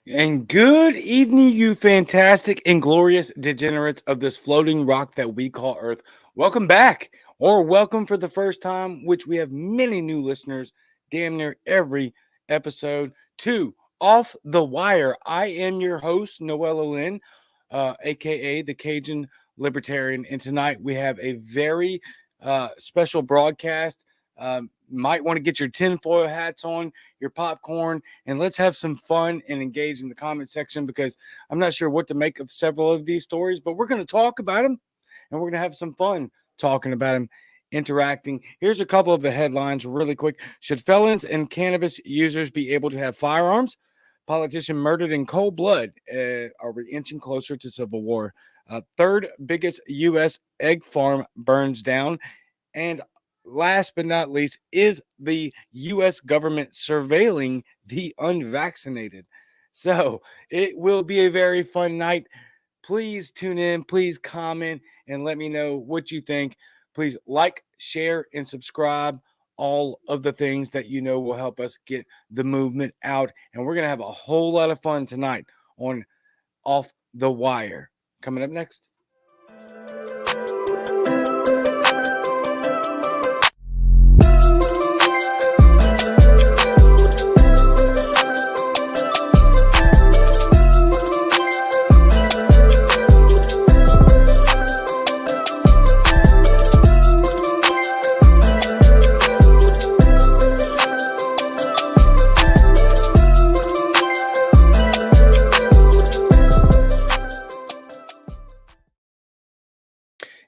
And good evening, you fantastic and glorious degenerates of this floating rock that we call Earth. Welcome back, or welcome for the first time, which we have many new listeners, damn near every episode, to Off the Wire. I am your host, Noel Olin, aka the Cajun Libertarian, and tonight we have a very special broadcast. Might want to get your tinfoil hats on, your popcorn, and let's have some fun and engage in the comment section because I'm not sure what to make of several of these stories, but we're going to talk about them and we're going to have some fun talking about them, interacting. Here's a couple of the headlines really quick. Should felons and cannabis users be able to have firearms? Politician murdered in cold blood. Are we inching closer to civil war? Third biggest U.S. egg farm burns down. And last but not least, is the U.S. government surveilling the unvaccinated? So it will be a very fun night. Please tune in, please comment, and let me know what you think. Please like, share, and subscribe. All of the things that you know will help us get the movement out. And we're going to have a whole lot of fun tonight on Off the Wire. Coming up next.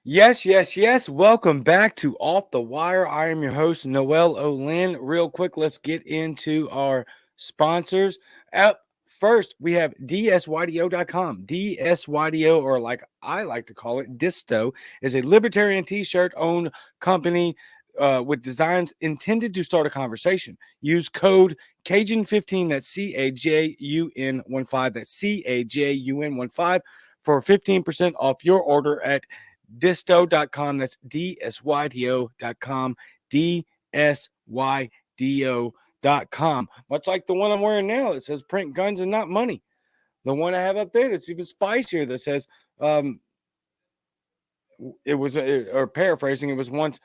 Yes. Welcome back to Off the Wire. I am your host, Noel Olin. Real quick, let's get into our sponsors. Up first, we have DSYDO.com. DSYDO, or like I like to call it, Disto, is a libertarian t-shirt owned company with designs intended to start a conversation. Use code Cajun15, that's CAJUN15, that's CAJUN15 for 15% off your order at disto.com. That's DSYDO.com. DSYDO.com. Much like the one I'm wearing now that says print guns and not money. The one I have up there that's even spicier that says, it was, or paraphrasing, it was once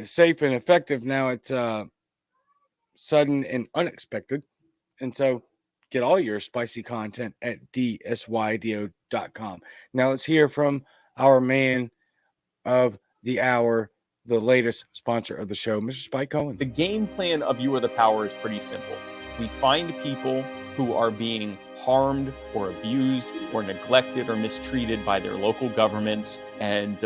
safe and effective. Now it's sudden and unexpected. And so get all your spicy content at DSYDO.com. Now let's hear from our man of the hour, the latest sponsor of the show, Mr. Spike Cohen. The game plan of You Are the Power is pretty simple. We find people who are being harmed or abused or neglected or mistreated by their local governments. And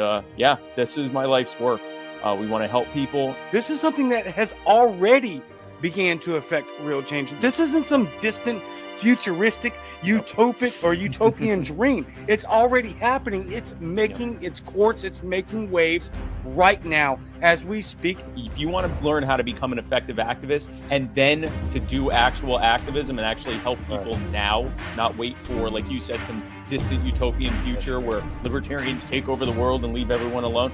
this is my life's work. We want to help people. This is something that has already began to affect real change. This isn't some distant, futuristic, utopic or utopian dream. It's already happening. It's making its course. It's making waves right now as we speak. If you want to learn how to become an effective activist and then to do actual activism and actually help people now, not wait for, like you said, some distant utopian future where libertarians take over the world and leave everyone alone.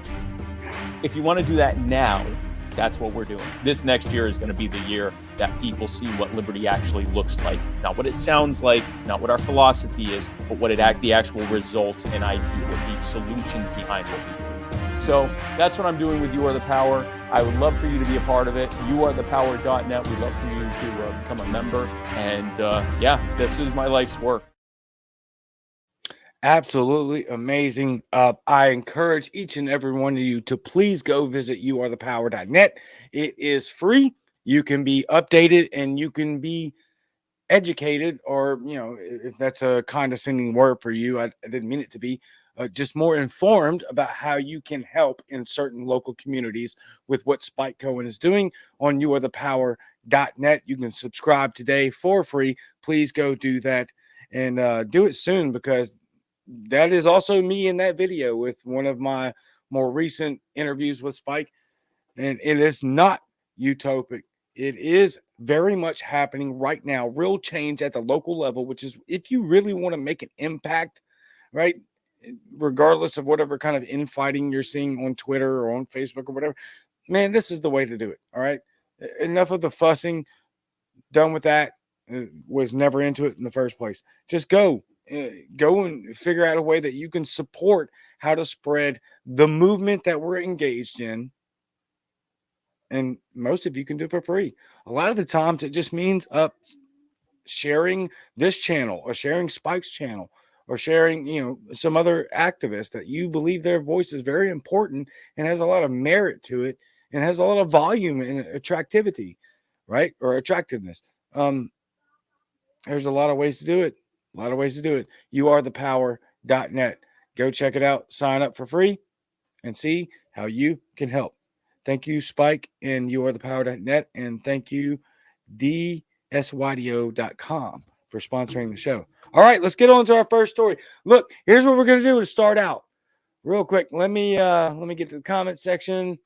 If you want to do that now, that's what we're doing. This next year is going to be the year that people see what liberty actually looks like. Not what it sounds like, not what our philosophy is, but what the actual results and ideas, the solutions behind what we do. So that's what I'm doing with You Are the Power. I would love for you to be a part of it. YouAreThePower.net. We'd love for you to become a member. And this is my life's work. Absolutely amazing. I encourage each and every one of you to please go visit youarethepower.net. It is free. You can be updated and you can be educated, or, if that's a condescending word for you, I didn't mean it to be, just more informed about how you can help in certain local communities with what Spike Cohen is doing on youarethepower.net. You can subscribe today for free. Please go do that and do it soon, because that is also me in that video with one of my more recent interviews with Spike. And it is not utopic. It is very much happening right now. Real change at the local level, which is, if you really want to make an impact, right, regardless of whatever kind of infighting you're seeing on Twitter or on Facebook or whatever, man, this is the way to do it. All right. Enough of the fussing. Done with that. was never into it in the first place. Just go and figure out a way that you can support how to spread the movement that we're engaged in. And most of you can do it for free. A lot of the times it just means sharing this channel or sharing Spike's channel or sharing, some other activist that you believe their voice is very important and has a lot of merit to it and has a lot of volume and attractivity, right? Or attractiveness. There's a lot of ways to do it. A lot of ways to do it. youarethepower.net. Go check it out. Sign up for free and see how you can help. Thank you, Spike, and youarethepower.net. And thank you, dsYDO.com, for sponsoring the show. All right, let's get on to our first story. Look, here's what we're going to do to start out. Real quick, let me get to the comment section.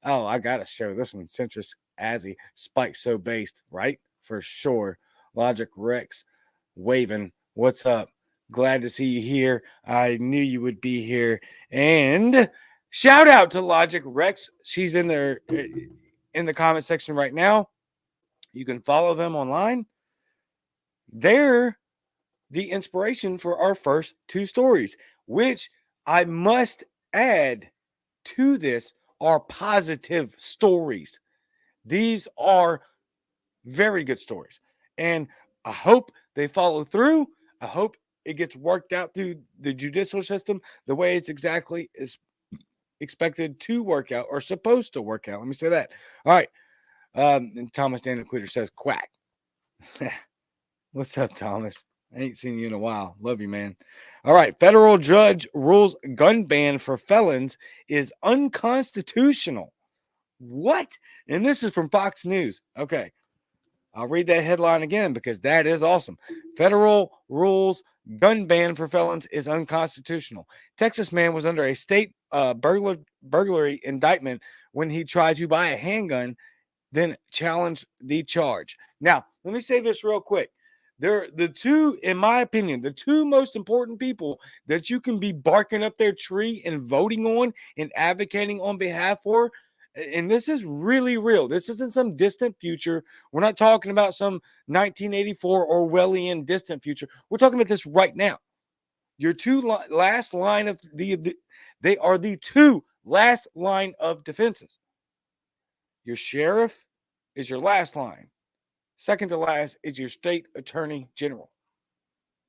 Oh, I got to show this one. Centrist Azzy. Spike so based, right? For sure. Logic Rex waving. What's up? Glad to see you here. I knew you would be here. And shout out to Logic Rex. She's in there in the comment section right now. You can follow them online. They're the inspiration for our first two stories, which I must add to this are positive stories. These are very good stories. And I hope they follow through. I hope it gets worked out through the judicial system the way it's exactly is expected to work out or supposed to work out. Let me say that. All right. And Thomas Daniel Quitter says, quack. What's up, Thomas? I ain't seen you in a while. Love you, man. All right. Federal judge rules gun ban for felons is unconstitutional. What? And this is from Fox News. Okay. I'll read that headline again because that is awesome. Federal rules gun ban for felons is unconstitutional. Texas man was under a state burglary indictment when he tried to buy a handgun, then challenged the charge. Now, let me say this real quick. They're the two, in my opinion, the two most important people that you can be barking up their tree and voting on and advocating on behalf for. And this is really real. This isn't some distant future. We're not talking about some 1984 Orwellian distant future. We're talking about this right now. Your last line of they are the two last line of defenses. Your sheriff is your last line. Second to last is your state attorney general.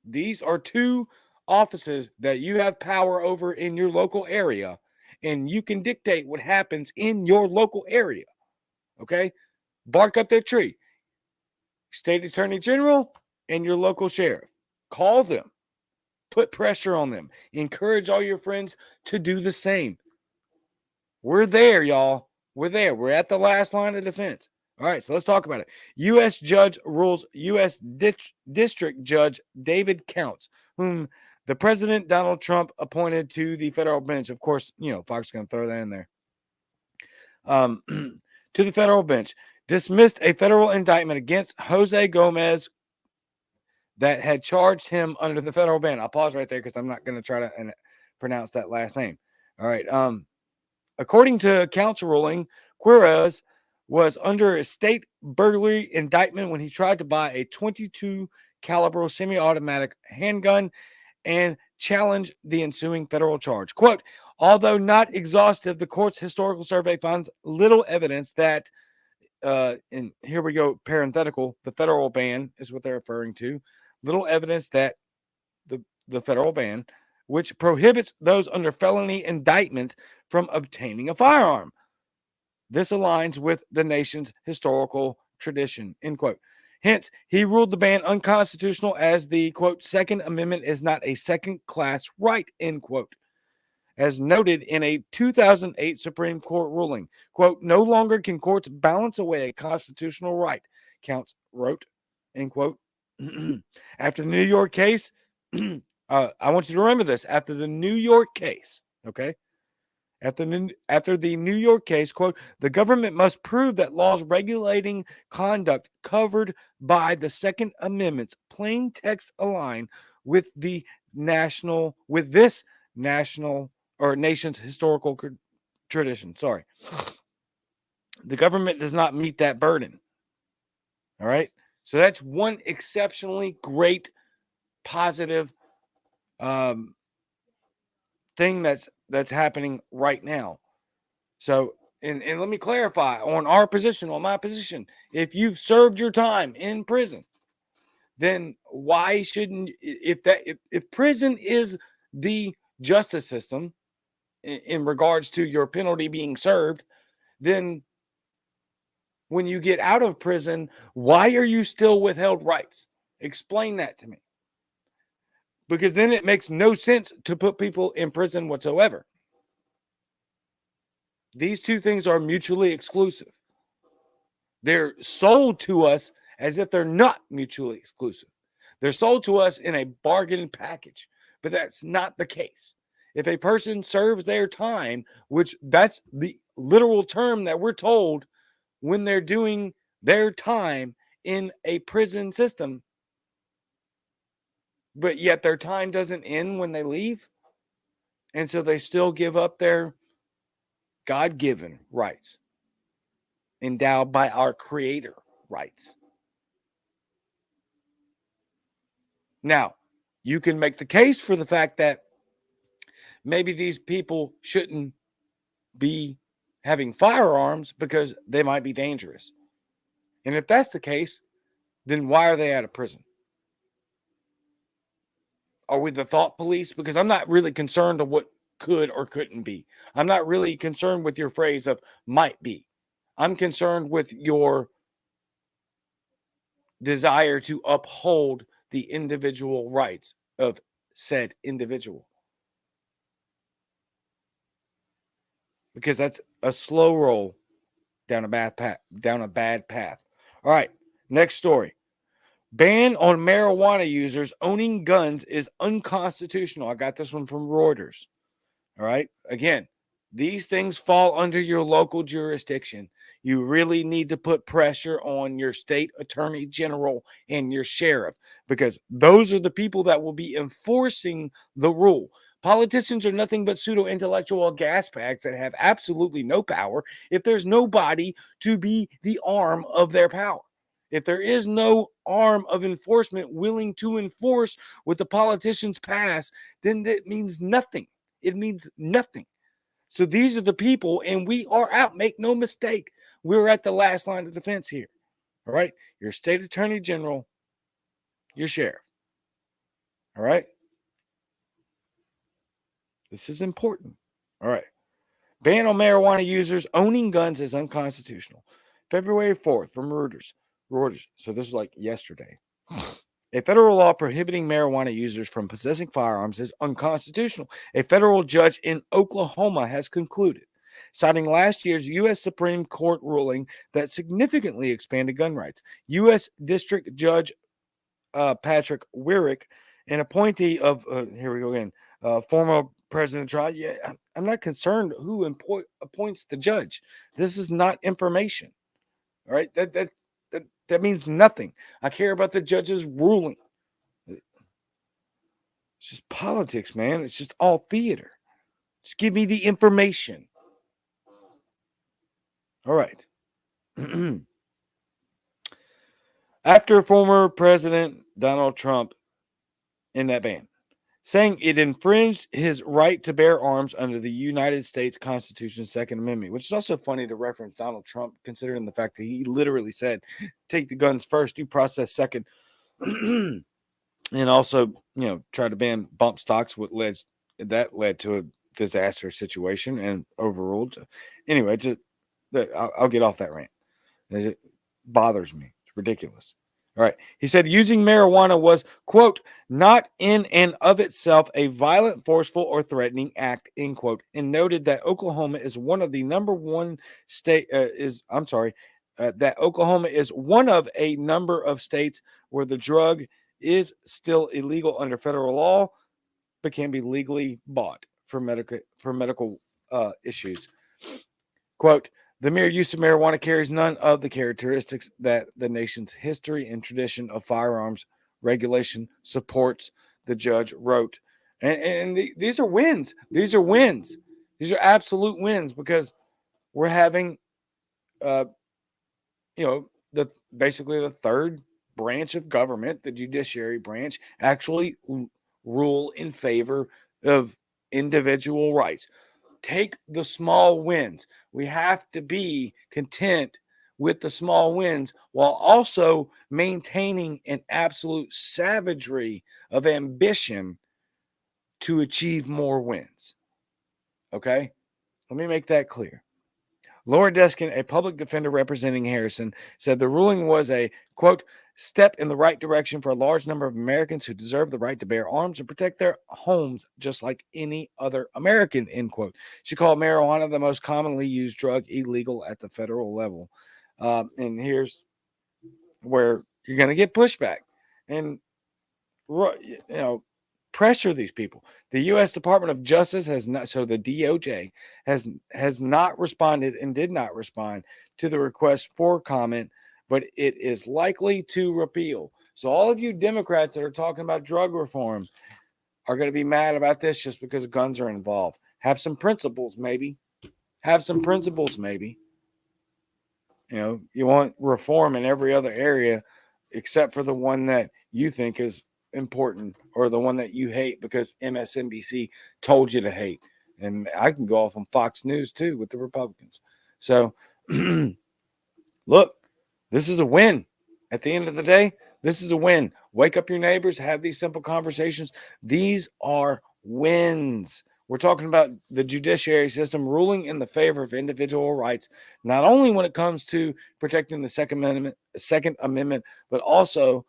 These are two offices that you have power over in your local area, and you can dictate what happens in your local area. Okay? Bark up that tree. State attorney general and your local sheriff. Call them. Put pressure on them. Encourage all your friends to do the same. We're there, y'all. We're there. We're at the last line of defense. All right, so let's talk about it. U.S. judge rules U.S. District Judge David Counts, whom the President Donald Trump appointed to the federal bench. Of course, Fox is going to throw that in there. To the federal bench, dismissed a federal indictment against Jose Gomez that had charged him under the federal ban. I'll pause right there because I'm not going to try to pronounce that last name. All right. According to counsel ruling, Quiroz was under a state burglary indictment when he tried to buy a .22 caliber semi-automatic handgun and challenged the ensuing federal charge. Quote, although not exhaustive, the court's historical survey finds little evidence that, and here we go, parenthetical, the federal ban is what they're referring to, little evidence that the federal ban, which prohibits those under felony indictment from obtaining a firearm. This aligns with the nation's historical tradition, end quote. Hence, he ruled the ban unconstitutional as the, quote, Second Amendment is not a second-class right, end quote. As noted in a 2008 Supreme Court ruling, quote, no longer can courts balance away a constitutional right, Counts wrote, end quote. After the New York case, I want you to remember this, after the New York case, okay? After the New York case, quote, the government must prove that laws regulating conduct covered by the Second Amendment's plain text align with this national or nation's historical tradition. Sorry. The government does not meet that burden. All right. So that's one exceptionally great positive thing that's happening right now. So, and let me clarify on our position, on my position, if you've served your time in prison, then why shouldn't, if prison is the justice system in regards to your penalty being served, then when you get out of prison, why are you still withheld rights? Explain that to me. Because then it makes no sense to put people in prison whatsoever. These two things are mutually exclusive. They're sold to us as if they're not mutually exclusive. They're sold to us in a bargain package, but that's not the case. If a person serves their time, which that's the literal term that we're told when they're doing their time in a prison system, but yet their time doesn't end when they leave, and so they still give up their God-given rights, endowed by our Creator rights. Now, you can make the case for the fact that maybe these people shouldn't be having firearms because they might be dangerous. And if that's the case, then why are they out of prison? Are we the thought police? Because I'm not really concerned of what could or couldn't be. I'm not really concerned with your phrase of might be. I'm concerned with your desire to uphold the individual rights of said individual. Because that's a slow roll down a bad path. All right, next story. Ban on marijuana users owning guns is unconstitutional. I got this one from Reuters. All right. Again, these things fall under your local jurisdiction. You really need to put pressure on your state attorney general and your sheriff because those are the people that will be enforcing the rule. Politicians are nothing but pseudo intellectual gas bags that have absolutely no power if there's nobody to be the arm of their power. If there is no arm of enforcement willing to enforce what the politicians pass, then that means nothing. It means nothing. So these are the people, and we are out. Make no mistake. We're at the last line of defense here. All right. Your state attorney general, your sheriff. All right. This is important. All right. Ban on marijuana users owning guns is unconstitutional. February 4th from Reuters. So this is like yesterday. A federal law prohibiting marijuana users from possessing firearms is unconstitutional. A federal judge in Oklahoma has concluded, citing last year's U.S. Supreme Court ruling that significantly expanded gun rights. U.S. District Judge Patrick Wyrick, an appointee of, here we go again, former President Trump. Yeah, I'm not concerned who appoints the judge. This is not information. All right, that means nothing. I care about the judge's ruling. It's just politics, man. It's just all theater. Just give me the information. All right. After former President Donald Trump in that ban, saying it infringed his right to bear arms under the United States Constitution's Second Amendment, which is also funny to reference Donald Trump, considering the fact that he literally said, take the guns first, due process second, and also, try to ban bump stocks, that led to a disaster situation and overruled. Anyway, I'll get off that rant. It bothers me. It's ridiculous. All right. He said using marijuana was, quote, not in and of itself a violent, forceful, or threatening act, end quote, and noted that Oklahoma is one of the number one state that Oklahoma is one of a number of states where the drug is still illegal under federal law, but can be legally bought for medical issues. Quote, the mere use of marijuana carries none of the characteristics that the nation's history and tradition of firearms regulation supports, the judge wrote. These are wins. These are wins. These are absolute wins because we're having, basically the third branch of government, the judiciary branch, actually rule in favor of individual rights. Take the small wins. We have to be content with the small wins while also maintaining an absolute savagery of ambition to achieve more wins. Okay? Let me make that clear. Laura Deskin, a public defender representing Harrison, said the ruling was a, quote, step in the right direction for a large number of Americans who deserve the right to bear arms and protect their homes just like any other American, end quote. She called marijuana the most commonly used drug illegal at the federal level. And here's where you're going to get pushback. And, pressure these people. The U.S. Department of Justice has not, so the DOJ has not responded and did not respond to the request for comment, but it is likely to repeal. So all of you Democrats that are talking about drug reform are going to be mad about this just because guns are involved. Have some principles, maybe. Have some principles, maybe. You want reform in every other area except for the one that you think is important or the one that you hate because MSNBC told you to hate. And I can go off on Fox News too with the Republicans. So look, this is a win. At the end of the day, this is a win. Wake up your neighbors, have these simple conversations. These are wins. We're talking about the judiciary system ruling in the favor of individual rights, not only when it comes to protecting the Second Amendment, but also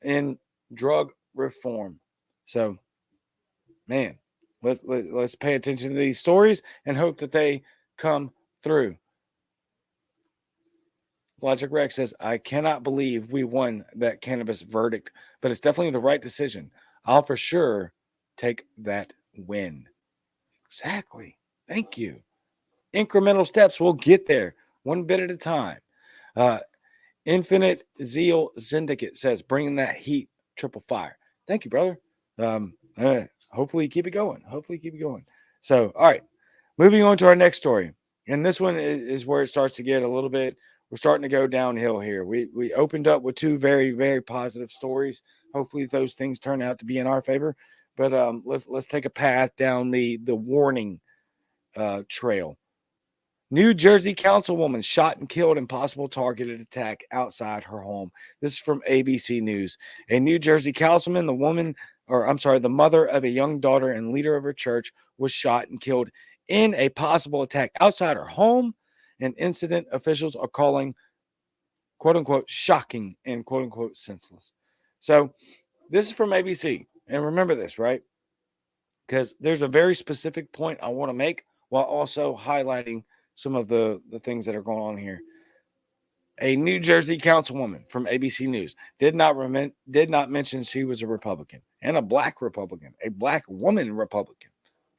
in drug reform. So, man, let's pay attention to these stories and hope that they come through. Logic Rex says, I cannot believe we won that cannabis verdict, but it's definitely the right decision. I'll for sure take that win. Exactly. Thank you. Incremental steps. We'll get there one bit at a time. Infinite Zeal Syndicate says, bringing that heat, triple fire. Thank you, brother. Hopefully keep it going. So, all right. Moving on to our next story. And this one is where it starts to get a little bit, we're starting to go downhill here. We opened up with two very, very positive stories. Hopefully those things turn out to be in our favor. But let's take a path down the warning trail. New Jersey councilwoman shot and killed in possible targeted attack outside her home. This is from ABC News. A New Jersey councilman, the mother of a young daughter and leader of her church, was shot and killed in a possible attack outside her home. An incident officials are calling, quote unquote, shocking and quote unquote senseless. So this is from ABC. And remember this, right? Because there's a very specific point I want to make while also highlighting some of the things that are going on here. A New Jersey councilwoman from ABC News did not mention she was a Republican and a black Republican, a black woman Republican,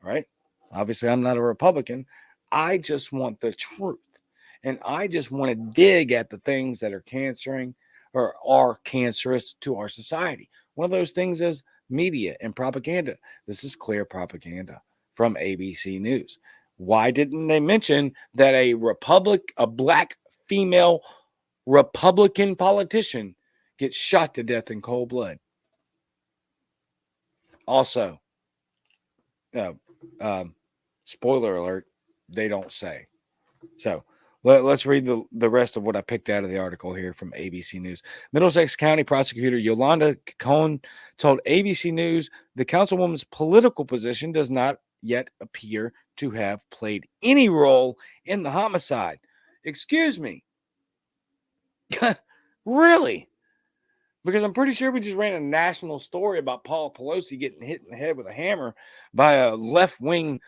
right? Obviously, I'm not a Republican. I just want the truth. And I just want to dig at the things that are cancerous to our society. One of those things is media and propaganda. This is clear propaganda from ABC News. Why didn't they mention that a black female Republican politician gets shot to death in cold blood? Also, spoiler alert, they don't say. So let's read the rest of what I picked out of the article here from ABC News. Middlesex County Prosecutor Yolanda Cohn told ABC News the councilwoman's political position does not yet appear to have played any role in the homicide. Excuse me. Really? Because I'm pretty sure we just ran a national story about Paul Pelosi getting hit in the head with a hammer by a left-wing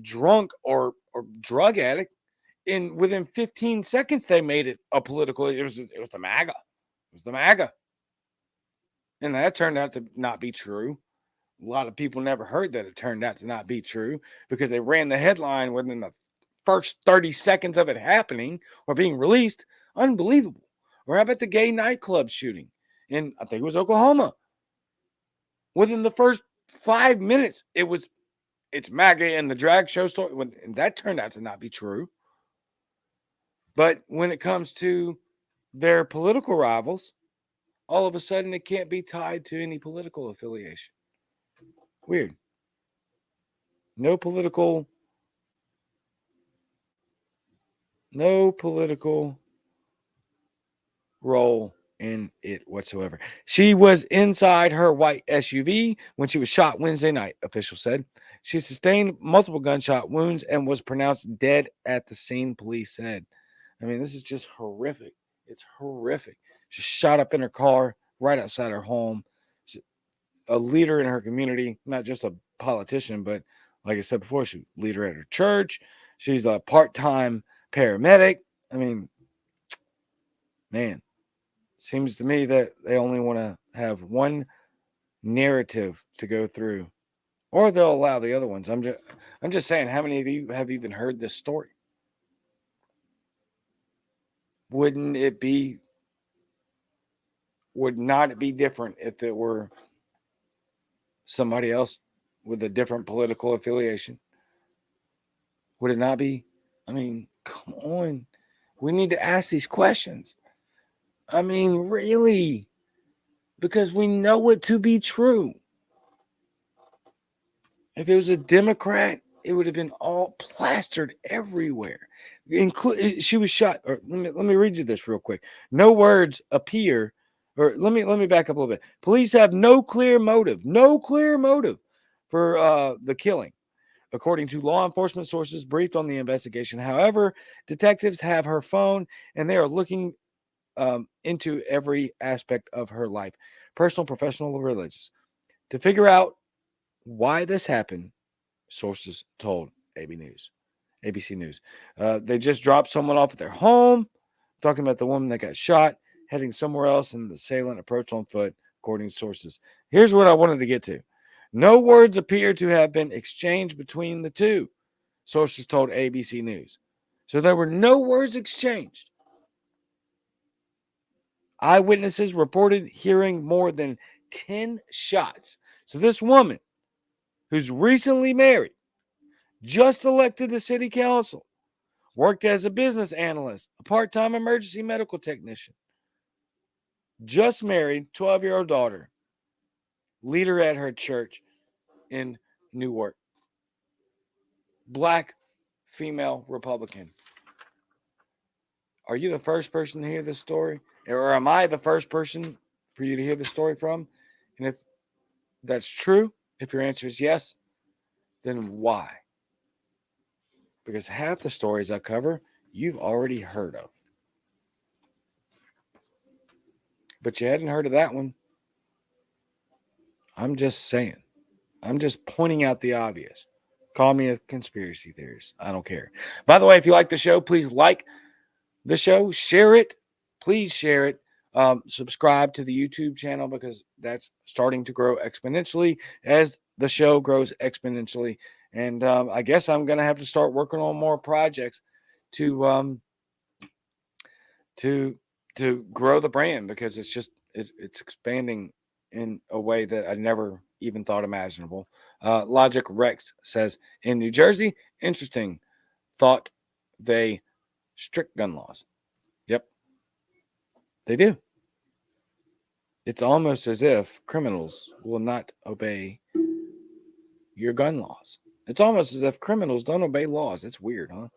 drunk or drug addict. And within 15 seconds, they made it a political. It was the MAGA. It was the MAGA. And that turned out to not be true. A lot of people never heard that it turned out to not be true because they ran the headline within the first 30 seconds of it happening or being released. Unbelievable. Or how about the gay nightclub shooting in, I think it was Oklahoma? Within the first 5 minutes, it's MAGA and the drag show story. And that turned out to not be true. But when it comes to their political rivals, all of a sudden it can't be tied to any political affiliation. Weird. No political role in it whatsoever. She was inside her white SUV when she was shot Wednesday night, officials said. She sustained multiple gunshot wounds and was pronounced dead at the scene, police said. I mean, this is just horrific. It's horrific. She shot up in her car right outside her home. She's a leader in her community, not just a politician, but like I said before, she's a leader at her church. She's a part-time paramedic. I mean, man, seems to me that they only want to have one narrative to go through, or they'll allow the other ones. I'm just saying, how many of you have even heard this story? Would not it be different if it were somebody else with a different political affiliation? Would it not be? I mean, come on. We need to ask these questions. I mean, really, because we know it to be true. If it was a Democrat, it would have been all plastered everywhere. She was shot. Or let me read you this real quick. No words appear. Or let me back up a little bit. Police have no clear motive for the killing, according to law enforcement sources briefed on the investigation. However, detectives have her phone and they are looking into every aspect of her life, personal, professional, or religious, to figure out why this happened. Sources told ABC News. They just dropped someone off at their home, talking about the woman that got shot, heading somewhere else, and the assailant approached on foot, according to sources. Here's what I wanted to get to. No words appear to have been exchanged between the two, sources told ABC News. So there were no words exchanged. Eyewitnesses reported hearing more than 10 shots. So this woman, who's recently married, just elected to city council, worked as a business analyst, a part-time emergency medical technician, just married, 12-year-old daughter, leader at her church in Newark, black female Republican. Are you the first person to hear this story? Or am I the first person for you to hear the story from? And if that's true, if your answer is yes, then why? Because half the stories I cover, you've already heard of. But you hadn't heard of that one. I'm just saying. I'm just pointing out the obvious. Call me a conspiracy theorist. I don't care. By the way, if you like the show, please like the show. Share it. Please share it. Subscribe to the YouTube channel because that's starting to grow exponentially as the show grows exponentially. And I guess I'm going to have to start working on more projects to grow the brand because it's expanding in a way that I never even thought imaginable. Logic Rex says in New Jersey, interesting thought they strict gun laws. Yep, they do. It's almost as if criminals will not obey your gun laws. It's almost as if criminals don't obey laws. It's weird, huh?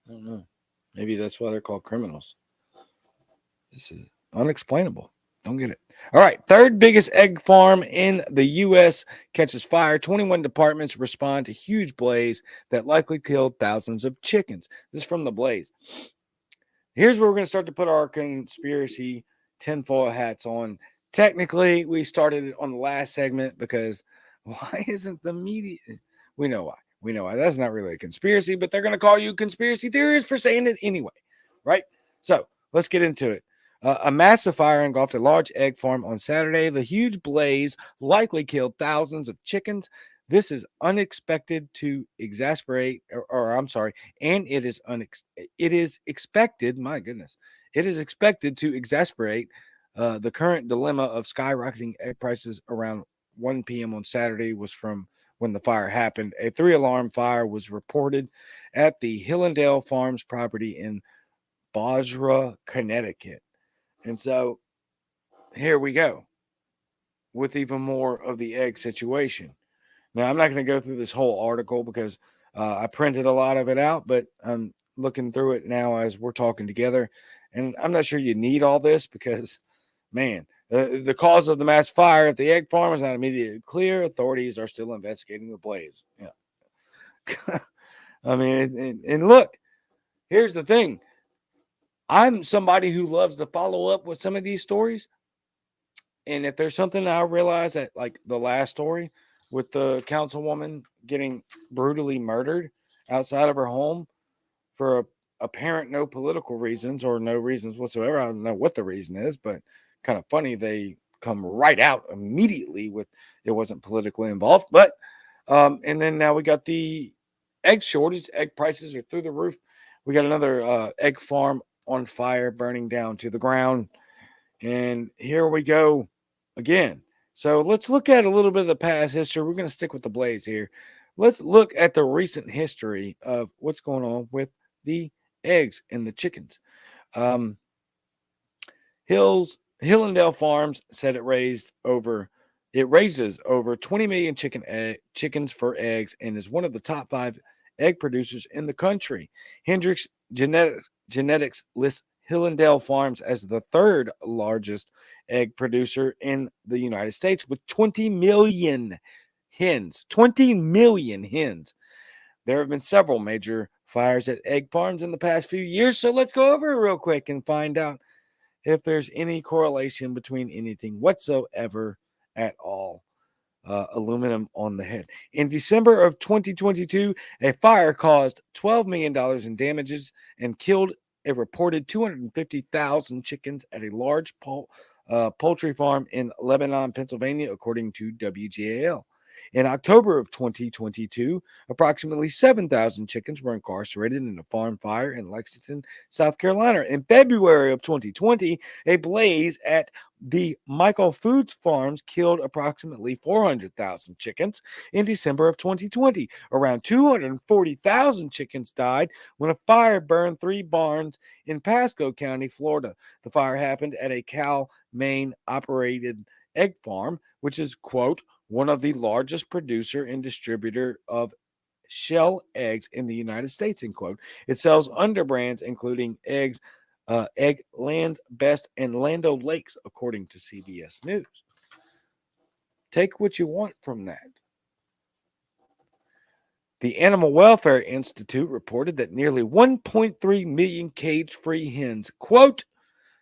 I don't know. Maybe that's why they're called criminals. This is unexplainable. Don't get it. All right. Third biggest egg farm in the U.S. catches fire. 21 departments respond to huge blaze that likely killed thousands of chickens. This is from the Blaze. Here's where we're going to start to put our conspiracy tinfoil hats on. Technically, we started it on the last segment because why isn't the media? We know why. We know why. That's not really a conspiracy, but they're going to call you conspiracy theorists for saying it anyway, right? So let's get into it. A massive fire engulfed a large egg farm on Saturday. The huge blaze likely killed thousands of chickens. This is unexpected to exasperate, or I'm sorry, and it is expected. My goodness, it is expected to exasperate the current dilemma of skyrocketing egg prices. Around 1 p.m. on Saturday was from when the fire happened. A 3-alarm fire was reported at the Hillendale Farms property in Bosra, Connecticut. And so here we go with even more of the egg situation. Now, I'm not going to go through this whole article because I printed a lot of it out, but I'm looking through it now as we're talking together. And I'm not sure you need all this because, man, the cause of the mass fire at the egg farm is not immediately clear. Authorities are still investigating the blaze. Yeah. I mean, and look, here's the thing. I'm somebody who loves to follow up with some of these stories. And if there's something I realize that, like the last story with the councilwoman getting brutally murdered outside of her home for apparent no political reasons or no reasons whatsoever. I don't know what the reason is, but kind of funny they come right out immediately with it wasn't politically involved. But and then now we got the egg shortage. Egg prices are through the roof. We got another egg farm on fire, burning down to the ground. And here we go again. So let's look at a little bit of the past history. We're going to stick with the blaze here. Let's look at the recent history of what's going on with the eggs and the chickens. Hillendale Farms said it raises over 20 million chickens for eggs and is one of the top 5 egg producers in the country. Hendricks Genetics lists Hillendale Farms as the 3rd largest egg producer in the United States with 20 million hens. 20 million hens. There have been several major fires at egg farms in the past few years, so let's go over it real quick and find out if there's any correlation between anything whatsoever at all. Aluminum on the head. In December of 2022, a fire caused $12 million in damages and killed a reported 250,000 chickens at a large poultry farm in Lebanon, Pennsylvania, according to WGAL. In October of 2022, approximately 7,000 chickens were incarcerated in a farm fire in Lexington, South Carolina. In February of 2020, a blaze at the Michael Foods Farms killed approximately 400,000 chickens. In December of 2020, around 240,000 chickens died when a fire burned 3 barns in Pasco County, Florida. The fire happened at a Cal-Maine operated egg farm, which is, quote, one of the largest producer and distributor of shell eggs in the United States, end quote. It sells under brands including Egg Land Best and Lando Lakes, according to CBS News. Take what you want from that. The Animal Welfare Institute reported that nearly 1.3 million cage-free hens, quote,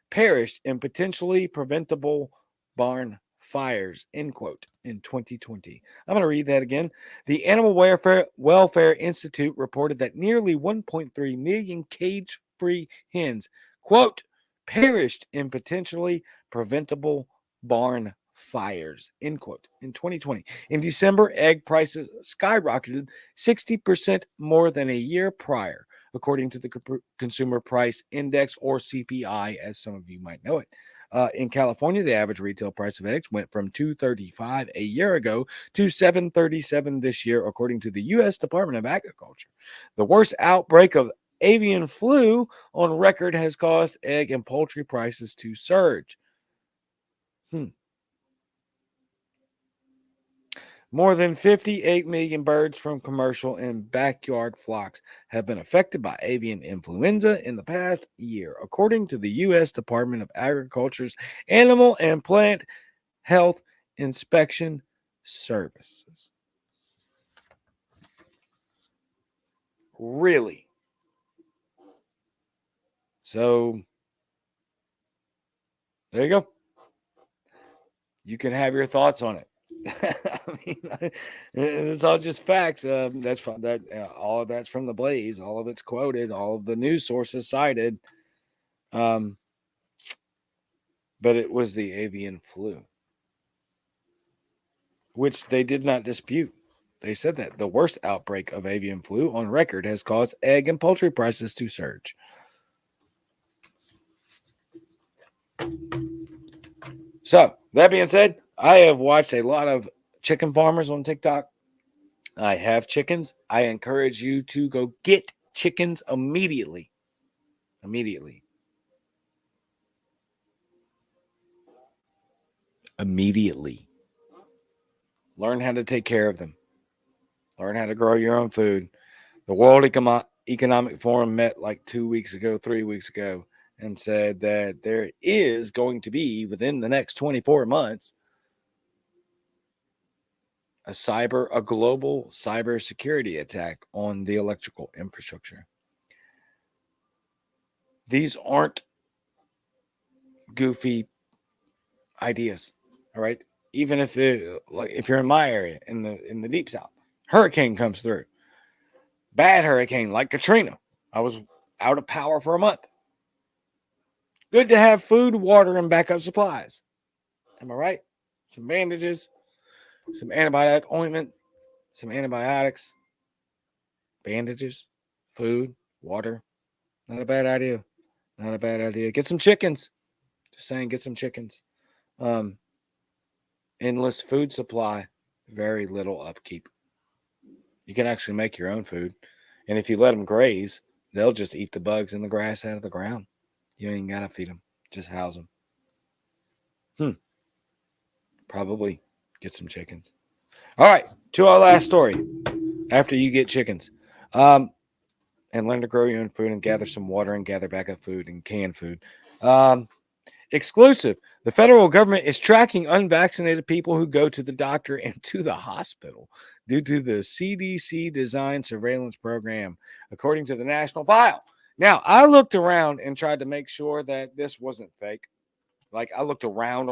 perished in potentially preventable barn fires, end quote, in 2020. I'm going to read that again. The Animal Welfare Institute reported that nearly 1.3 million cage-free hens, quote, perished in potentially preventable barn fires, end quote, in 2020. In December, egg prices skyrocketed 60% more than a year prior, according to the Consumer Price Index, or CPI, as some of you might know it. In California, the average retail price of eggs went from $2.35 a year ago to $7.37 this year, according to the U.S. Department of Agriculture. The worst outbreak of avian flu on record has caused egg and poultry prices to surge. More than 58 million birds from commercial and backyard flocks have been affected by avian influenza in the past year, according to the U.S. Department of Agriculture's Animal and Plant Health Inspection Services. Really? So, there you go. You can have your thoughts on it. I mean, it's all just facts. That's from that. All of that's from the Blaze. All of it's quoted. All of the news sources cited. But it was the avian flu, which they did not dispute. They said that the worst outbreak of avian flu on record has caused egg and poultry prices to surge. So that being said, I have watched a lot of chicken farmers on TikTok. I have chickens. I encourage you to go get chickens immediately. Immediately. immediately. Learn how to take care of them. Learn how to grow your own food. The World Economic Forum met like 2 weeks ago, 3 weeks ago, and said that there is going to be, within the next 24 months, a global cybersecurity attack on the electrical infrastructure. These aren't goofy ideas, all right? Even if you're in my area in the deep south, hurricane comes through, bad hurricane like Katrina. I was out of power for a month. Good to have food, water, and backup supplies. Am I right? Some bandages, some antibiotic ointment, some antibiotics, bandages, food, water. Not a bad idea. Not a bad idea. Get some chickens. Just saying, get some chickens. Endless food supply, very little upkeep. You can actually make your own food. And if you let them graze, they'll just eat the bugs and the grass out of the ground. You ain't got to feed them. Just house them. Probably get some chickens. All right, to our last story. After you get chickens, and learn to grow your own food and gather some water and gather backup food and canned food. Exclusive. The federal government is tracking unvaccinated people who go to the doctor and to the hospital due to the CDC designed surveillance program, according to the National File. Now, I looked around and tried to make sure that this wasn't fake. Like, I looked around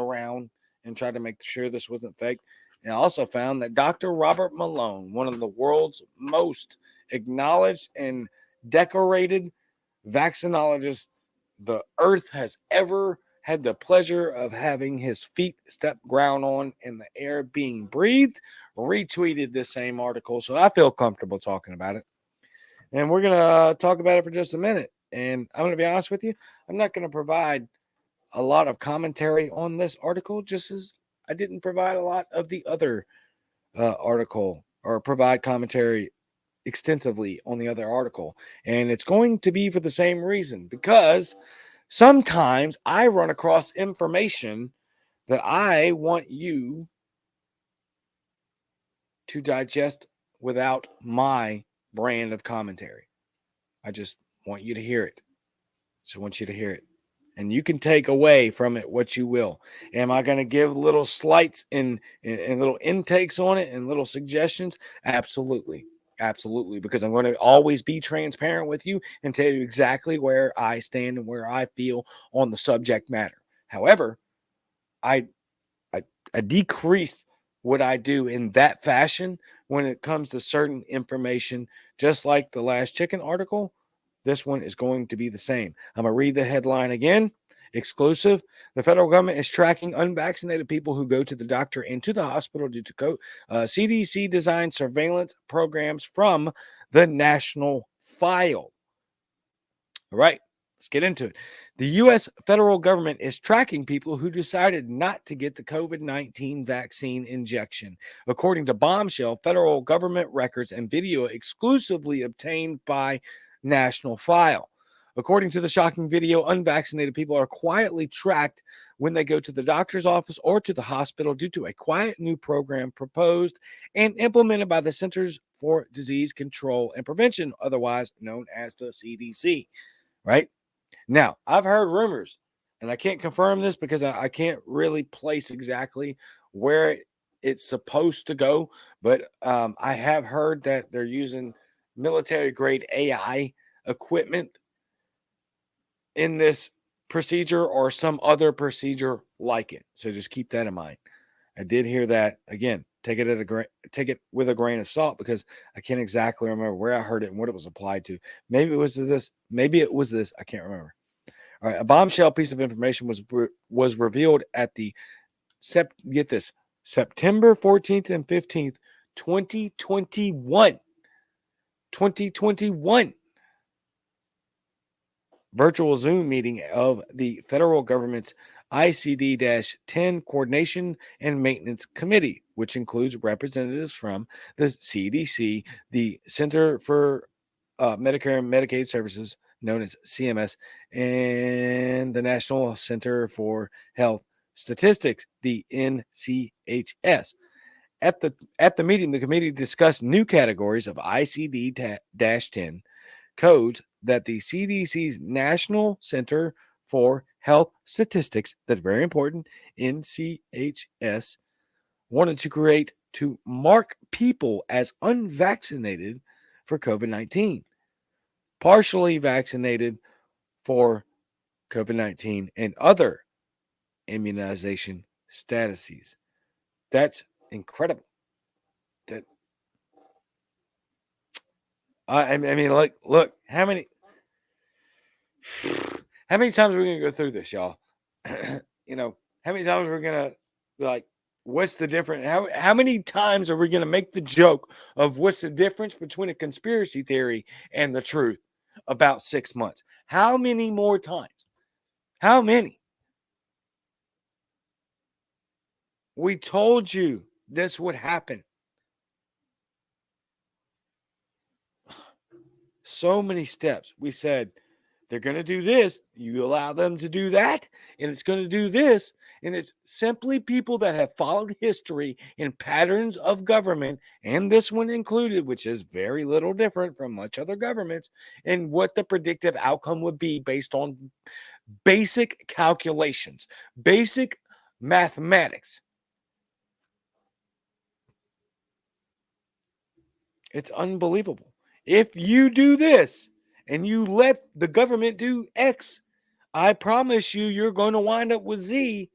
and tried to make sure this wasn't fake. And I also found that Dr. Robert Malone, one of the world's most acknowledged and decorated vaccinologists the earth has ever had the pleasure of having his feet step ground on and the air being breathed, retweeted this same article. So I feel comfortable talking about it. And we're going to talk about it for just a minute. And I'm going to be honest with you, I'm not going to provide a lot of commentary on this article, just as I didn't provide a lot of the other article or provide commentary extensively on the other article. And it's going to be for the same reason, because sometimes I run across information that I want you to digest without my brand of commentary. I just want you to hear it. Just want you to hear it. And you can take away from it what you will. Am I going to give little slights and little intakes on it and little suggestions? Absolutely. Absolutely. Because I'm going to always be transparent with you and tell you exactly where I stand and where I feel on the subject matter. However, I decrease what I do in that fashion when it comes to certain information, just like the last chicken article. This one is going to be the same. I'm going to read the headline again. Exclusive. The federal government is tracking unvaccinated people who go to the doctor and to the hospital due to CDC designed surveillance programs from the National File. All right, let's get into it. The U.S. federal government is tracking people who decided not to get the COVID-19 vaccine injection, according to bombshell federal government records and video exclusively obtained by National File. According to the shocking video, unvaccinated people are quietly tracked when they go to the doctor's office or to the hospital due to a quiet new program proposed and implemented by the Centers for Disease Control and Prevention, otherwise known as the CDC. Right? Now, I've heard rumors, and I can't confirm this because I can't really place exactly where it's supposed to go, but I have heard that they're using military-grade AI equipment in this procedure or some other procedure like it. So just keep that in mind. I did hear that. Again, take it with a grain of salt, because I can't exactly remember where I heard it and what it was applied to. Maybe it was this. Maybe it was this. I can't remember. All right, a bombshell piece of information was revealed at the September 14th and 15th, 2021. 2021 virtual Zoom meeting of the federal government's ICD-10 Coordination and Maintenance Committee, which includes representatives from the CDC, the Center for Medicare and Medicaid Services, known as CMS, and the National Center for Health Statistics, the NCHS. At the meeting, the committee discussed new categories of ICD-10 codes that the CDC's National Center for Health Statistics, that's very important, NCHS, wanted to create to mark people as unvaccinated for COVID-19, partially vaccinated for COVID-19, and other immunization statuses. That's incredible. That I mean, like, look, how many times are we gonna go through this, y'all? How many times are we gonna be like, what's the difference? How many times are we gonna make the joke of what's the difference between a conspiracy theory and the truth about 6 months? How many more times? How many? We told you this would happen. So many steps. We said they're going to do this. You allow them to do that, and it's going to do this. And it's simply people that have followed history and patterns of government, and this one included, which is very little different from much other governments, and what the predictive outcome would be based on basic calculations, basic mathematics. It's unbelievable. If you do this and you let the government do X, I promise you, you're going to wind up with Z.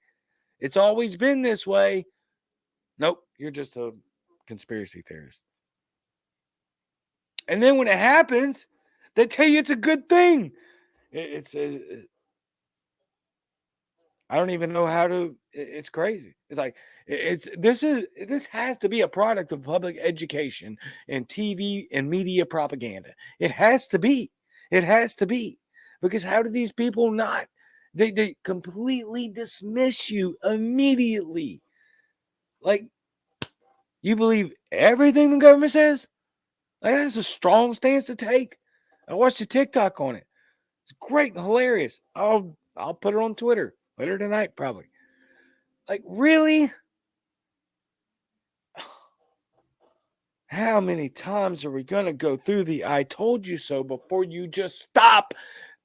It's always been this way. Nope, you're just a conspiracy theorist. And then when it happens, they tell you it's a good thing. It's I don't even know how to. It's crazy. It's like this has to be a product of public education and TV and media propaganda. It has to be. It has to be, because how do these people not? They completely dismiss you immediately. Like, you believe everything the government says? Like, that's a strong stance to take. I watched a TikTok on it. It's great and hilarious. I'll put it on Twitter later tonight, probably. Like, really? How many times are we going to go through the I told you so before you just stop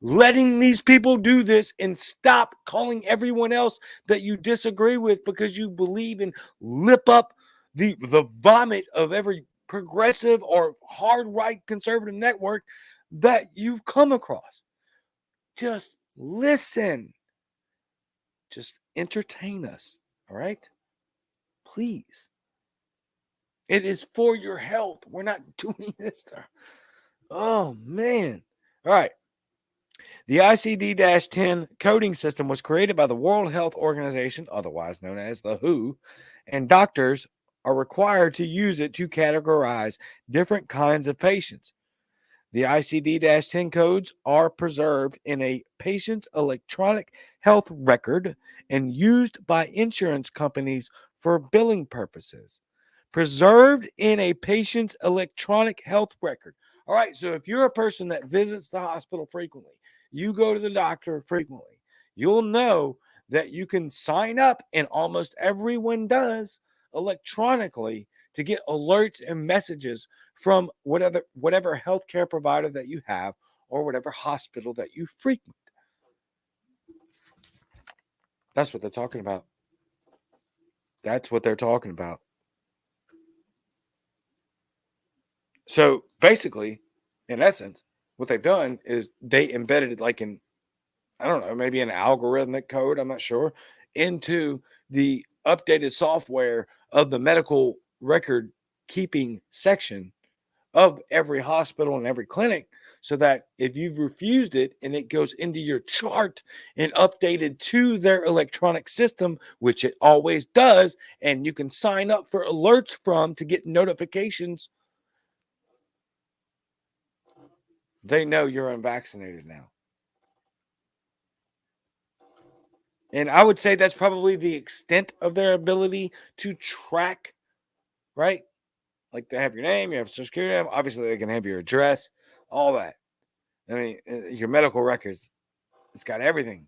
letting these people do this and stop calling everyone else that you disagree with because you believe in lip up the vomit of every progressive or hard right conservative network that you've come across? Just listen. Just entertain us. All right? Please. It is for your health. We're not doing this. Oh, man. All right. The ICD-10 coding system was created by the World Health Organization, otherwise known as the WHO, and doctors are required to use it to categorize different kinds of patients. The ICD-10 codes are preserved in a patient's electronic health record and used by insurance companies for billing purposes. Preserved in a patient's electronic health record. All right, so if you're a person that visits the hospital frequently, you go to the doctor frequently, you'll know that you can sign up, and almost everyone does, electronically to get alerts and messages from whatever healthcare provider that you have or whatever hospital that you frequent. That's what they're talking about. That's what they're talking about. So basically, in essence, what they've done is they embedded it like in, I don't know, maybe an algorithmic code, I'm not sure, into the updated software of the medical record keeping section of every hospital and every clinic, so that if you've refused it and it goes into your chart and updated to their electronic system, which it always does, and you can sign up for alerts from to get notifications, they know you're unvaccinated now. And I would say that's probably the extent of their ability to track, right? Like, they have your name, you have social security number, obviously they can have your address, all that. I mean, your medical records, it's got everything.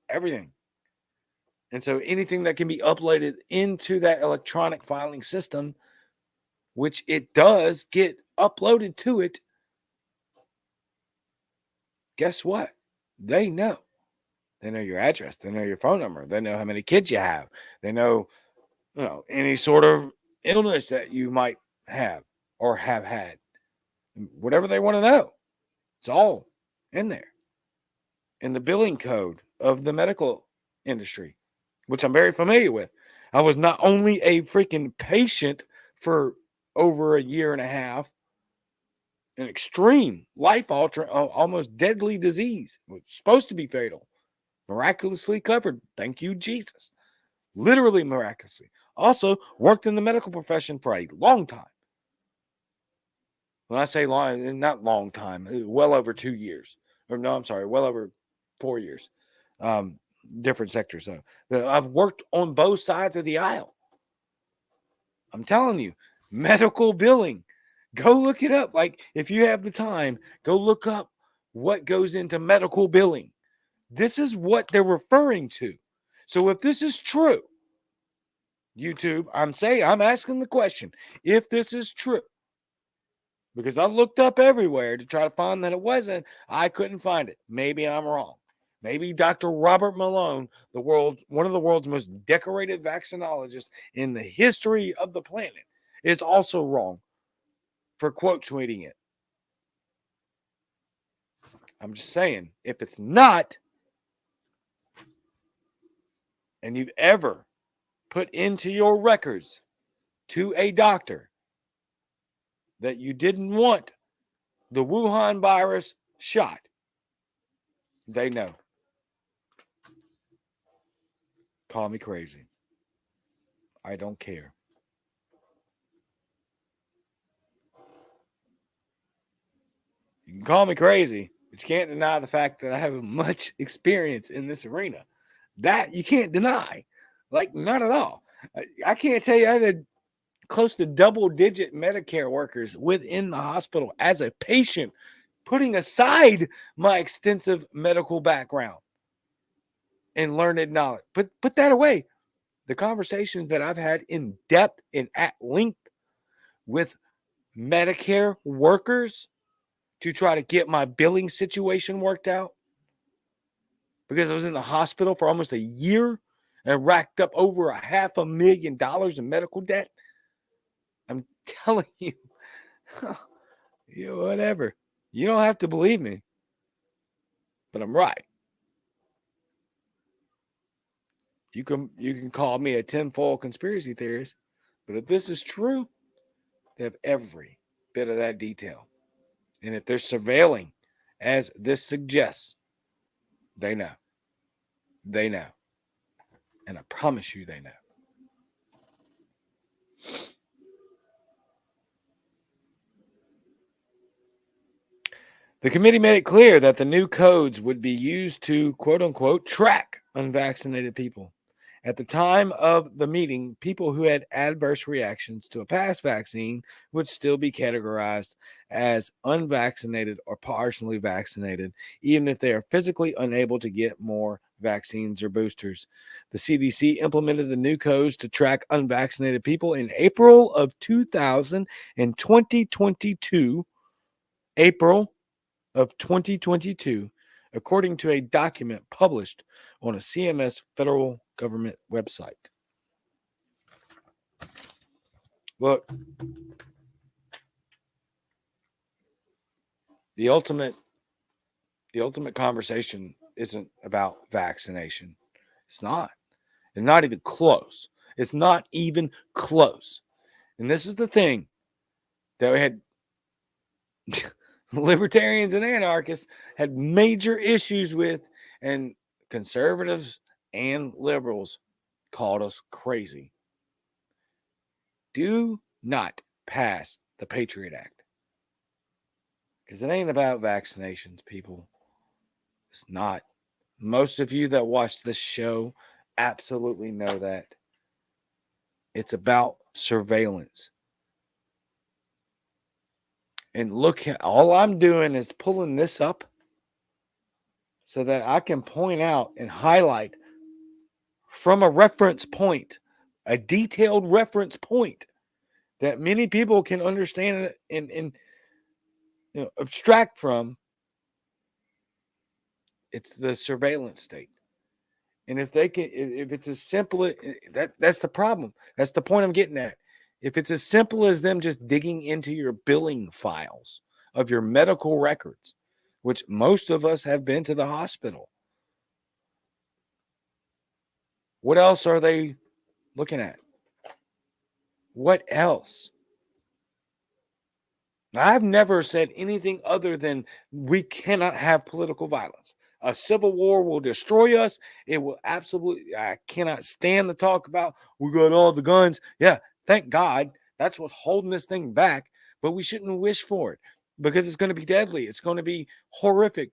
Everything. And so anything that can be uploaded into that electronic filing system, which it does get uploaded to it, guess what? They know. They know your address. They know your phone number. They know how many kids you have. They know, any sort of illness that you might have or have had. Whatever they want to know. It's all in there. In the billing code of the medical industry, which I'm very familiar with. I was not only a freaking patient for over a year and a half, an extreme life altering, almost deadly disease. It was supposed to be fatal. Miraculously covered. Thank you, Jesus. Literally miraculously. Also worked in the medical profession for a long time. When I say long, not long time, well over 2 years. Or no, I'm sorry, well over 4 years. Different sectors though. I've worked on both sides of the aisle. I'm telling you, medical billing. Go look it up. Like, if you have the time, go look up what goes into medical billing. This is what they're referring to. So if this is true, YouTube, I'm asking the question, if this is true, because I looked up everywhere to try to find that it wasn't, I couldn't find it. Maybe I'm wrong. Maybe Dr. Robert Malone, one of the world's most decorated vaccinologists in the history of the planet, is also wrong for quote tweeting it. I'm just saying, if it's not, and you've ever put into your records to a doctor that you didn't want the Wuhan virus shot, they know. Call me crazy. I don't care. You can call me crazy, but you can't deny the fact that I have much experience in this arena. That you can't deny. Like, not at all. I can't tell you, I had close to double-digit Medicare workers within the hospital as a patient, putting aside my extensive medical background and learned knowledge. But put that away. The conversations that I've had in depth and at length with Medicare workers to try to get my billing situation worked out, because I was in the hospital for almost a year and racked up over $500,000 in medical debt. I'm telling you, whatever. You don't have to believe me, but I'm right. You can call me a tinfoil conspiracy theorist, but if this is true, they have every bit of that detail. And if they're surveilling, as this suggests, they know. They know. And I promise you they know. The committee made it clear that the new codes would be used to, quote unquote, track unvaccinated people. At the time of the meeting, people who had adverse reactions to a past vaccine would still be categorized as unvaccinated or partially vaccinated, even if they are physically unable to get more vaccines or boosters. The CDC implemented the new codes to track unvaccinated people in April of 2022. April of 2022, according to a document published on a CMS federal government website. Look, the ultimate conversation isn't about vaccination. It's not. It's not even close. It's not even close. And this is the thing that we had libertarians and anarchists had major issues with, and conservatives and liberals called us crazy. Do not pass the Patriot Act, because it ain't about vaccinations, people. It's not. Most of you that watch this show absolutely know that. It's about surveillance. And look, all I'm doing is pulling this up so that I can point out and highlight from a reference point, a detailed reference point that many people can understand and abstract from. It's the surveillance state. And if they can, if it's as simple as that's the problem. That's the point I'm getting at. If it's as simple as them just digging into your billing files of your medical records, which most of us have been to the hospital, what else are they looking at? What else? I've never said anything other than we cannot have political violence. A civil war will destroy us. It will absolutely, I cannot stand to talk about we got all the guns. Yeah, thank God. That's what's holding this thing back. But we shouldn't wish for it because it's going to be deadly. It's going to be horrific.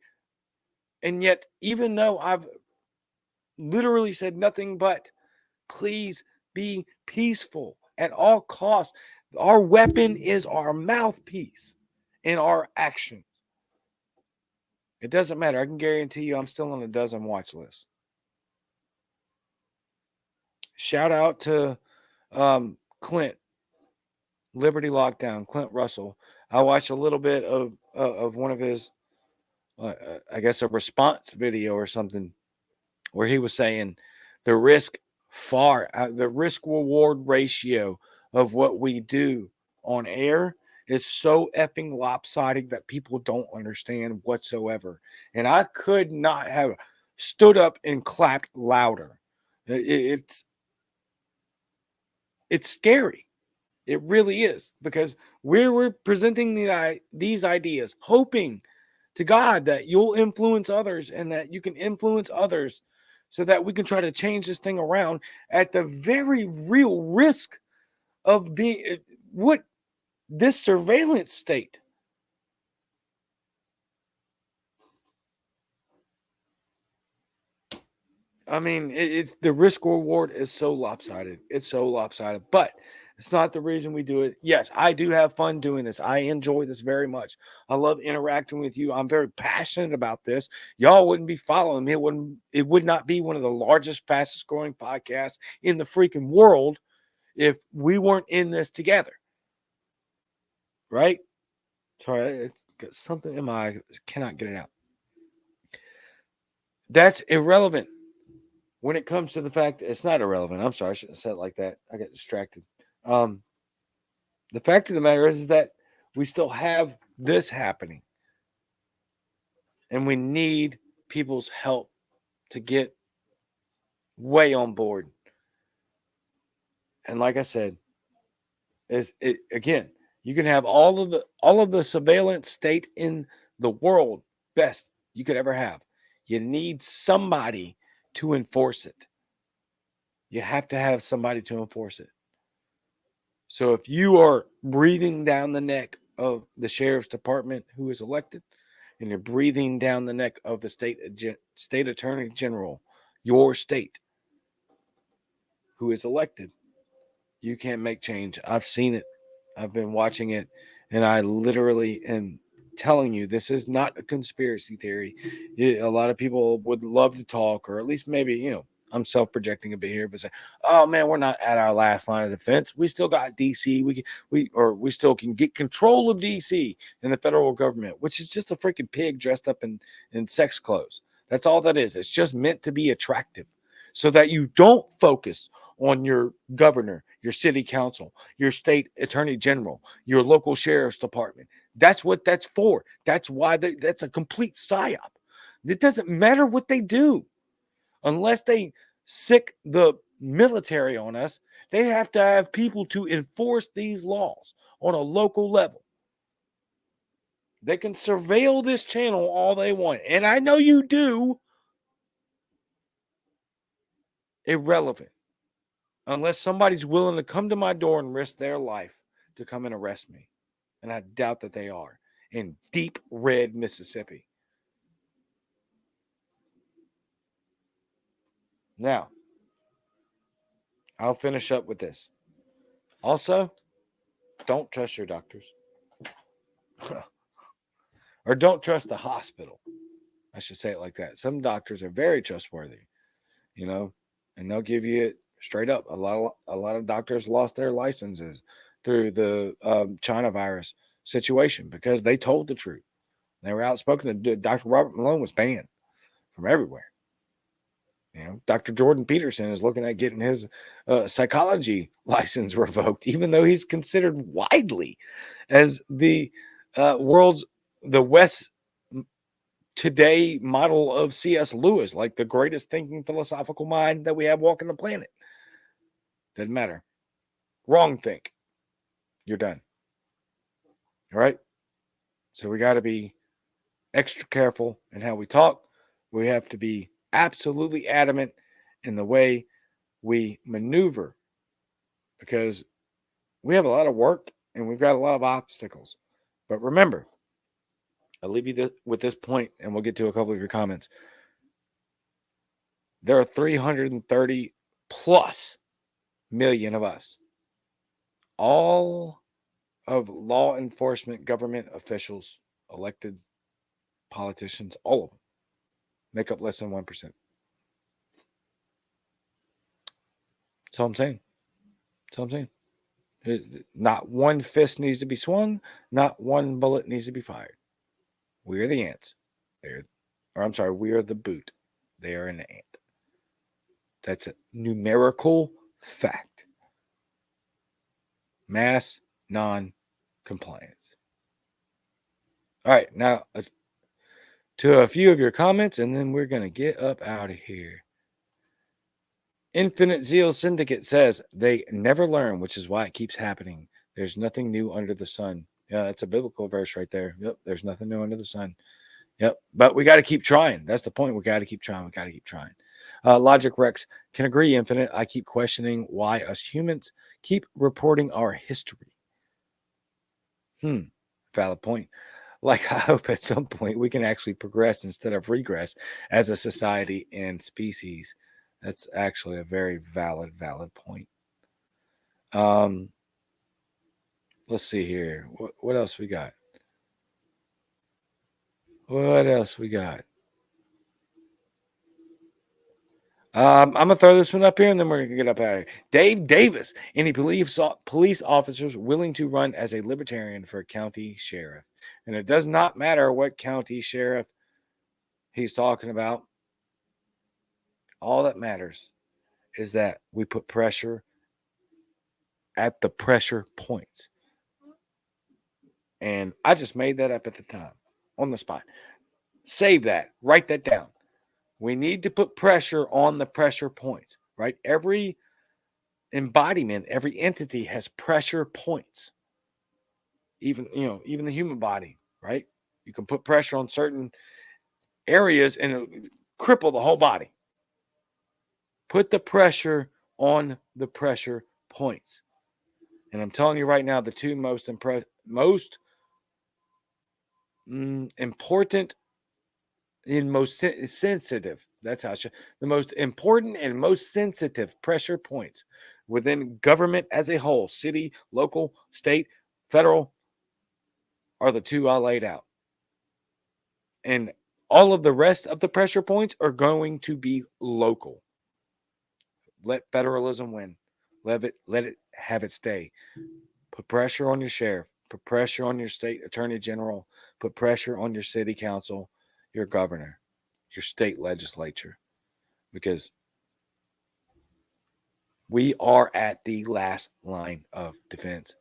And yet, even though I've literally said nothing but please be peaceful at all costs, our weapon is our mouthpiece in our action. It doesn't matter. I can guarantee you I'm still on a dozen watch lists. Shout out to Clint, Liberty Lockdown, Clint Russell. I watched a little bit of one of his, I guess, a response video or something where he was saying the risk the risk reward ratio of what we do on air is so effing lopsided that people don't understand whatsoever. And I could not have stood up and clapped louder. It's scary. It really is, because we're presenting these ideas, hoping to God that you'll influence others and that you can influence others so that we can try to change this thing around at the very real risk of being what this surveillance state. I mean, it's the risk reward is so lopsided. It's so lopsided, but it's not the reason we do it. Yes, I do have fun doing this. I enjoy this very much. I love interacting with you. I'm very passionate about this. Y'all wouldn't be following me. It would not be one of the largest, fastest growing podcasts in the freaking world if we weren't in this together. Right? Sorry, it's got something in my eye. Cannot get it out. That's irrelevant. When it comes to the fact that it's not irrelevant, I'm sorry, I shouldn't have said it like that. I got distracted. The fact of the matter is that we still have this happening, and we need people's help to get way on board. And like I said, again, you can have all of the surveillance state in the world, best you could ever have. You need somebody to enforce it. You have to have somebody to enforce it. So if you are breathing down the neck of the sheriff's department who is elected, and you're breathing down the neck of the state attorney general, your state, who is elected, you can't make change. I've seen it. I've been watching it, and I literally am telling you this is not a conspiracy theory. A lot of people would love to talk, or at least maybe, I'm self-projecting a bit here, but say, "Oh man, we're not at our last line of defense. We still got DC. We still can get control of DC and the federal government, which is just a freaking pig dressed up in sex clothes. That's all that is. It's just meant to be attractive, so that you don't focus on your governor, your city council, your state attorney general, your local sheriff's department. That's what that's for. That's why that's a complete psyop. It doesn't matter what they do." Unless they sick the military on us, they have to have people to enforce these laws on a local level. They can surveil this channel all they want, and I know you do. Irrelevant. Unless somebody's willing to come to my door and risk their life to come and arrest me. And I doubt that they are in deep red Mississippi. Now, I'll finish up with this. Also, don't trust your doctors. Or don't trust the hospital. I should say it like that. Some doctors are very trustworthy. and they'll give you it straight up. A lot of doctors lost their licenses through the China virus situation because they told the truth. They were outspoken. Dr. Robert Malone was banned from everywhere. Dr. Jordan Peterson is looking at getting his psychology license revoked, even though he's considered widely as the West today model of C.S. Lewis, like the greatest thinking philosophical mind that we have walking the planet. Doesn't matter. Wrong think. You're done. All right? So we got to be extra careful in how we talk. We have to be absolutely adamant in the way we maneuver because we have a lot of work and we've got a lot of obstacles. But remember, I'll leave you with this point and we'll get to a couple of your comments. There are 330 plus million of us. All of law enforcement, government officials, elected politicians, all of them make up less than 1%. That's all I'm saying. That's all I'm saying. Not one fist needs to be swung. Not one bullet needs to be fired. We are the ants. We are the boot. They are an ant. That's a numerical fact. Mass non-compliance. All right, now to a few of your comments, and then we're going to get up out of here. Infinite Zeal Syndicate says they never learn, which is why it keeps happening. There's nothing new under the sun. Yeah, that's a biblical verse right there. Yep, there's nothing new under the sun. Yep, but we got to keep trying. That's the point. We got to keep trying. Logic Rex can agree, Infinite. I keep questioning why us humans keep reporting our history. Valid point. Like, I hope at some point we can actually progress instead of regress as a society and species. That's actually a very valid point. Let's see here. What else we got? I'm going to throw this one up here and then we're going to get up out of here. Dave Davis, any police officers willing to run as a libertarian for county sheriff? And it does not matter what county sheriff he's talking about. All that matters is that we put pressure at the pressure points. And I just made that up at the time on the spot. Save that. Write that down. We need to put pressure on the pressure points, right? Every embodiment, every entity has pressure points. Even the human body, right? You can put pressure on certain areas and it'll cripple the whole body. Put the pressure on the pressure points. And I'm telling you right now, the two most important and most sensitive, the most important and most sensitive pressure points within government as a whole, city, local, state, federal, are the two I laid out. And all of the rest of the pressure points are going to be local. Let federalism win. Let it have its day. Put pressure on your sheriff. Put pressure on your state attorney general. Put pressure on your city council, your governor, your state legislature. Because we are at the last line of defense.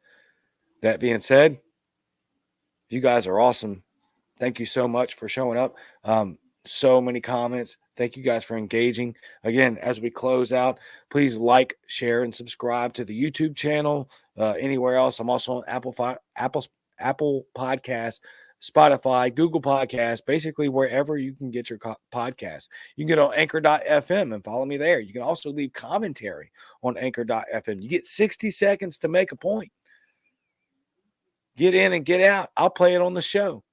That being said, you guys are awesome. Thank you so much for showing up. So many comments. Thank you guys for engaging. Again, as we close out, please like, share, and subscribe to the YouTube channel. Anywhere else, I'm also on Apple Podcasts, Spotify, Google Podcasts, basically wherever you can get your podcasts. You can get on anchor.fm and follow me there. You can also leave commentary on anchor.fm. You get 60 seconds to make a point. Get in and get out. I'll play it on the show.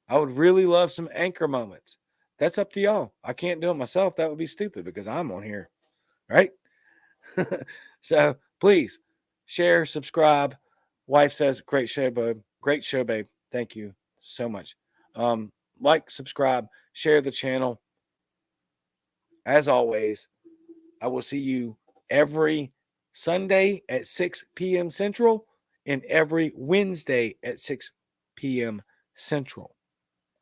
I would really love some anchor moments. That's up to y'all. I can't do it myself. That would be stupid because I'm on here, right? So please share, subscribe. Wife says, great show, babe. Great show, babe. Thank you so much. Like, subscribe, share the channel. As always, I will see you every Sunday at 6 p.m. Central and every Wednesday at 6 p.m. Central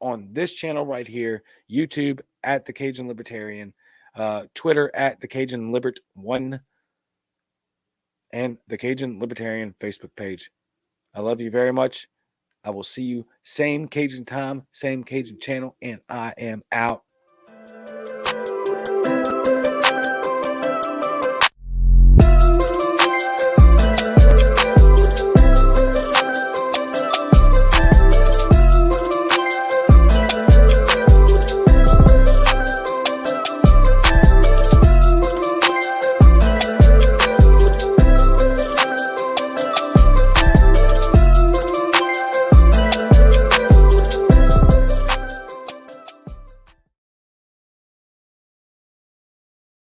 on this channel right here, YouTube at the Cajun Libertarian, Twitter at the Cajun Libert 1, and the Cajun Libertarian Facebook page. I love you very much. I will see you same Cajun time, same Cajun channel, and I am out.